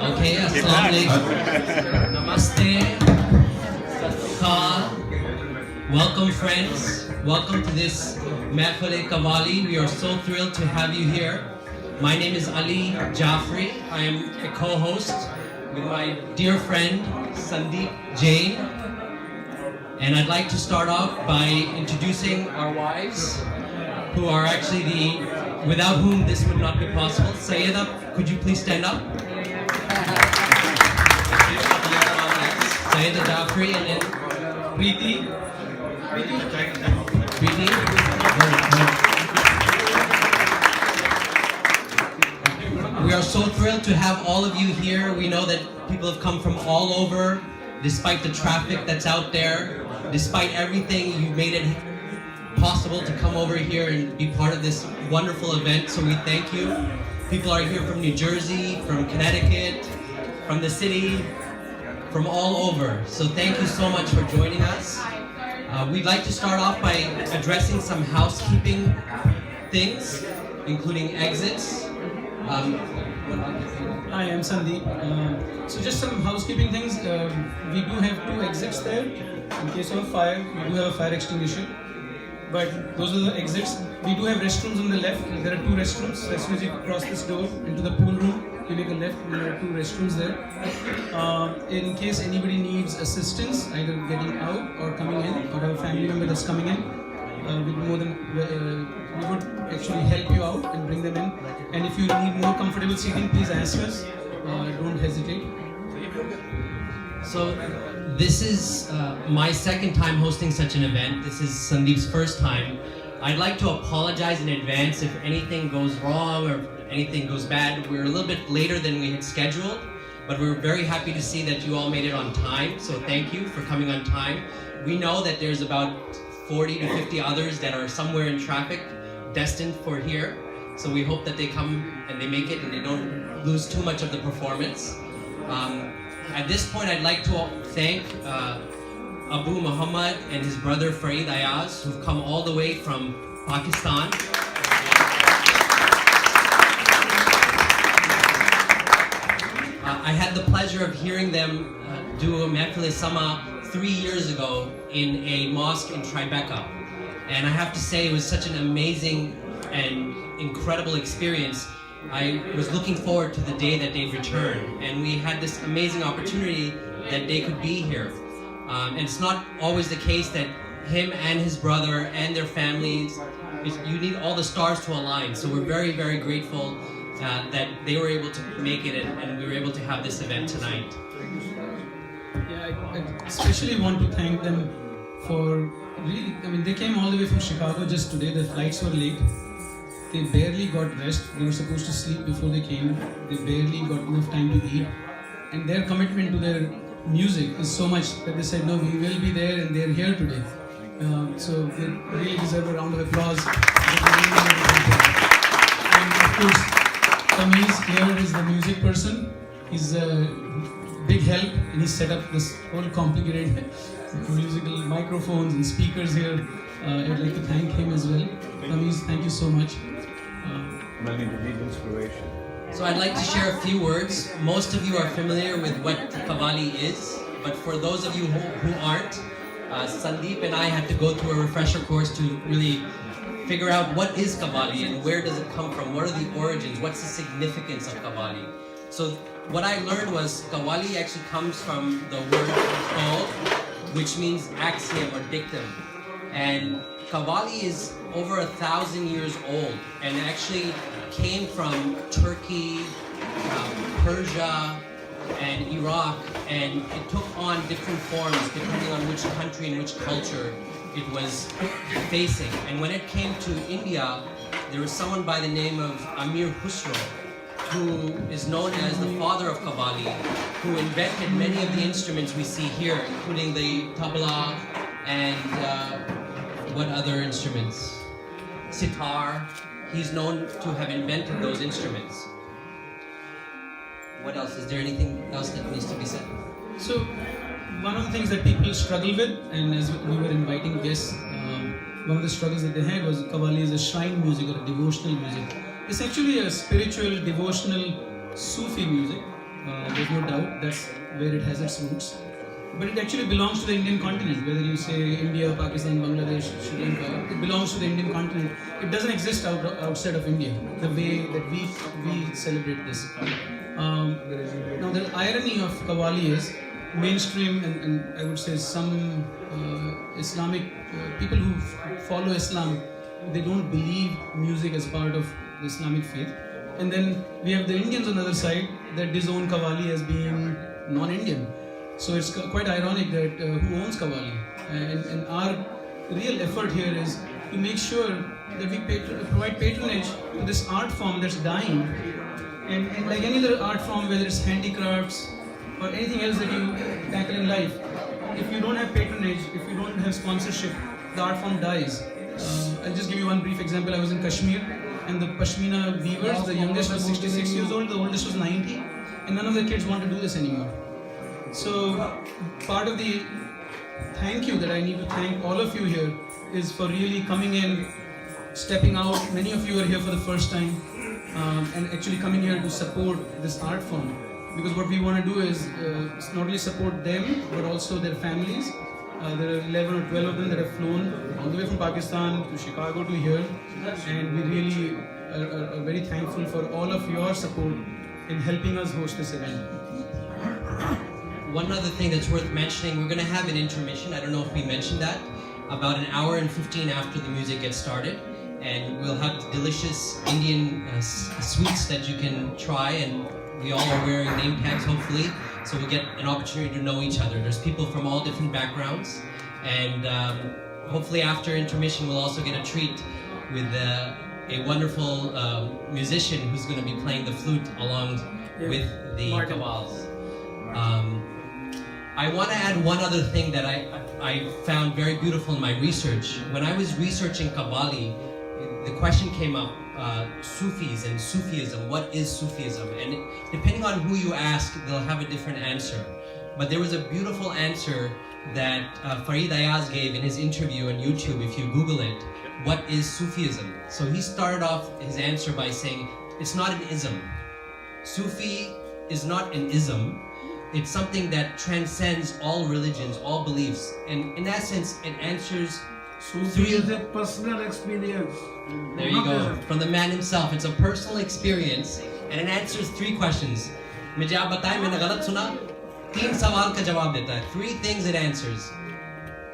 Okay, assalamu alaikum. Namaste. Ka. Welcome, friends. Welcome to this Mehfil Qawwali. We are so thrilled to have you here. My name is Ali Jafri. I am a co-host with my dear friend Sandeep Jain. And I'd like to start off by introducing our wives, who are actually without whom this would not be possible. Sayyida, could you please stand up? Sayyida Jafri, and then Preeti. Preeti. We are so thrilled to have all of you here. We know that people have come from all over, despite the traffic that's out there, despite everything, you made it possible to come over here and be part of this wonderful event, so we thank you. People are here from New Jersey, from Connecticut, from the city, from all over. So thank you so much for joining us. We'd like to start off by addressing some housekeeping things, including exits. Hi, I'm Sandeep. So just some housekeeping things. We do have 2 exits there. In case of fire, we do have a fire extinguisher. But those are the exits. We do have restrooms on the left. There are 2 restrooms. As soon as you cross this door into the pool room, you make a left. There are 2 restrooms there. In case anybody needs assistance, either getting out or coming in, or have a family member that's coming in, we would actually help you out and bring them in. And if you need more comfortable seating, please ask us. Don't hesitate. So this is my second time hosting such an event. This is Sandeep's first time. I'd like to apologize in advance if anything goes wrong or anything goes bad. We're a little bit later than we had scheduled, but we're very happy to see that you all made it on time. So thank you for coming on time. We know that there's about 40 to 50 others that are somewhere in traffic destined for here. So we hope that they come and they make it and they don't lose too much of the performance. At this point, I'd like to thank Abu Muhammad and his brother Farid Ayaz, who've come all the way from Pakistan. I had the pleasure of hearing them do a Mehfil Sama 3 years ago in a mosque in Tribeca. And I have to say, it was such an amazing and incredible experience. I was looking forward to the day that they'd return, and we had this amazing opportunity that they could be here. And it's not always the case that him and his brother and their families, you need all the stars to align. So we're very, very grateful that they were able to make it and we were able to have this event tonight. Yeah, I especially want to thank them for really, they came all the way from Chicago just today. The flights were late. They barely got rest. They were supposed to sleep before they came. They barely got enough time to eat. And their commitment to their music is so much that they said, no, we will be there, and they're here today. So they really deserve a round of applause. And of course, Tamiz here is the music person. He's a big help, and he set up this whole complicated musical microphones and speakers here. I'd like to thank him as well. Tamiz, thank you so much. Inspiration. So I'd like to share a few words. Most of you are familiar with what Qawwali is, but for those of you who aren't, Sandeep and I had to go through a refresher course to really figure out what is Qawwali and where does it come from, what are the origins, what's the significance of Qawwali. So what I learned was Qawwali actually comes from the word qawl, which means axiom or dictum. And Qawwali is over 1,000 years old and actually came from Turkey, Persia, and Iraq, and it took on different forms depending on which country and which culture it was facing. And when it came to India, there was someone by the name of Amir Khusro, who is known as the father of Qawwali, who invented many of the instruments we see here, including the tabla and what other instruments? Sitar. He's known to have invented those instruments. What else? Is there anything else that needs to be said? So, one of the things that people struggle with, and as we were inviting guests, one of the struggles that they had was Qawwali is a shrine music or a devotional music. It's actually a spiritual, devotional, Sufi music. There's no doubt that's where it has its roots. But it actually belongs to the Indian continent, whether you say India, Pakistan, Bangladesh, Sri Lanka, it belongs to the Indian continent. It doesn't exist outside of India, the way that we celebrate this. Now the irony of Qawwali is, mainstream and I would say some Islamic people who follow Islam, they don't believe music as part of the Islamic faith. And then we have the Indians on the other side that disown Qawwali as being non-Indian. So it's quite ironic that who owns Qawwali? And our real effort here is to make sure that we provide patronage to this art form that's dying. And like any other art form, whether it's handicrafts or anything else that you tackle in life, if you don't have patronage, if you don't have sponsorship, the art form dies. I'll just give you one brief example. I was in Kashmir, and the Pashmina weavers, the youngest was 66 years old, the oldest was 90, and none of the kids want to do this anymore. So part of the thank you that I need to thank all of you here is for really coming in, stepping out. Many of you are here for the first time and actually coming here to support this art form. Because what we want to do is not only support them, but also their families. There are 11 or 12 of them that have flown all the way from Pakistan to Chicago to here. And we really are very thankful for all of your support in helping us host this event. One other thing that's worth mentioning, we're going to have an intermission. I don't know if we mentioned that. About an hour and 15 after the music gets started. And we'll have delicious Indian sweets that you can try. And we all are wearing name tags, hopefully. So we'll get an opportunity to know each other. There's people from all different backgrounds. And hopefully after intermission, we'll also get a treat with a wonderful musician who's going to be playing the flute along with the qawwals. I want to add one other thing that I found very beautiful in my research. When I was researching Qawwali, the question came up, Sufis and Sufism, what is Sufism? And depending on who you ask, they'll have a different answer. But there was a beautiful answer that Farid Ayaz gave in his interview on YouTube, if you Google it, what is Sufism? So he started off his answer by saying, it's not an ism. Sufi is not an ism. It's something that transcends all religions, all beliefs. And in that sense, it answers Sufi is a personal experience. There you go. From the man himself. It's a personal experience and it answers 3 questions. Mujhe aap bataye, maine galat suna? 3 sawal ka jawab deta hai. 3 things it answers.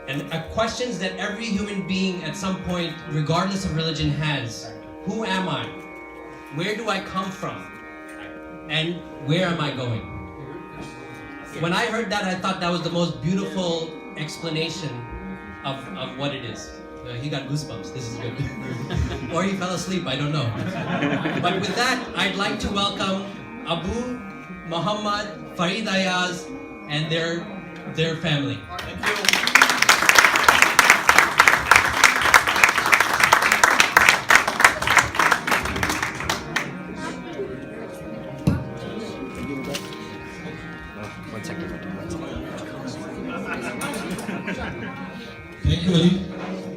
And questions that every human being at some point, regardless of religion, has. Who am I? Where do I come from? And where am I going? When I heard that, I thought that was the most beautiful explanation of what it is. He got goosebumps, this is good. Or he fell asleep, I don't know. But with that, I'd like to welcome Abu, Muhammad, Farid Ayaz, and their family. Thank you. Thank you, Ali.